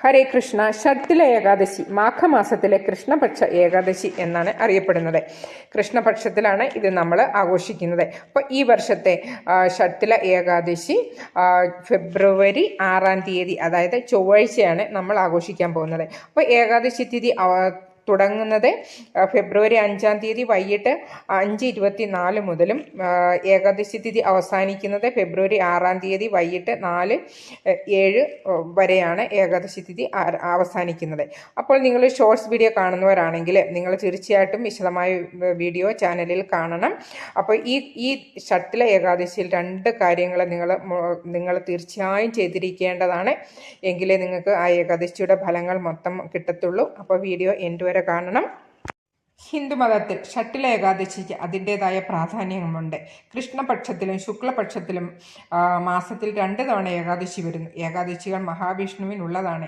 ഹരേ കൃഷ്ണ. ഷട്ടില ഏകാദശി മാഘമാസത്തിലെ കൃഷ്ണപക്ഷ ഏകാദശി എന്നാണ് അറിയപ്പെടുന്നത്. കൃഷ്ണപക്ഷത്തിലാണ് ഇത് നമ്മൾ ആഘോഷിക്കുന്നത്. അപ്പോൾ ഈ വർഷത്തെ ഷട്ടില ഏകാദശി ഫെബ്രുവരി 6-ാം തീയതി, അതായത് ചൊവ്വാഴ്ചയാണ് നമ്മൾ ആഘോഷിക്കാൻ പോകുന്നത്. അപ്പോൾ ഏകാദശി തിഥി തുടങ്ങുന്നത് ഫെബ്രുവരി 5-ാം തീയതി വൈകിട്ട് 5:24 മുതലും ഏകാദശി തിഥി അവസാനിക്കുന്നത് ഫെബ്രുവരി 6-ാം തീയതി വൈകിട്ട് 4:07 വരെയാണ് ഏകാദശി തിഥി അവസാനിക്കുന്നത്. അപ്പോൾ നിങ്ങൾ ഷോർട്സ് വീഡിയോ കാണുന്നവരാണെങ്കിൽ നിങ്ങൾ തീർച്ചയായിട്ടും വിശദമായ വീഡിയോ ചാനലിൽ കാണണം. അപ്പോൾ ഈ ഷട്ടില ഏകാദശിയിൽ 2 കാര്യങ്ങൾ നിങ്ങൾ തീർച്ചയായും ചെയ്തിരിക്കേണ്ടതാണ്. എങ്കിലേ നിങ്ങൾക്ക് ആ ഏകാദശിയുടെ ഫലങ്ങൾ മൊത്തം കിട്ടത്തുള്ളൂ. അപ്പോൾ വീഡിയോ എൻഡ് വരെ കാണണം. ഹിന്ദുമതത്തിൽ ഷട്ടില ഏകാദശിക്ക് അതിൻ്റെതായ പ്രാധാന്യമുണ്ട്. കൃഷ്ണപക്ഷത്തിലും ശുക്ലപക്ഷത്തിലും മാസത്തിൽ 2 തവണ ഏകാദശി വരുന്നു. ഏകാദശികൾ മഹാവിഷ്ണുവിനുള്ളതാണ്.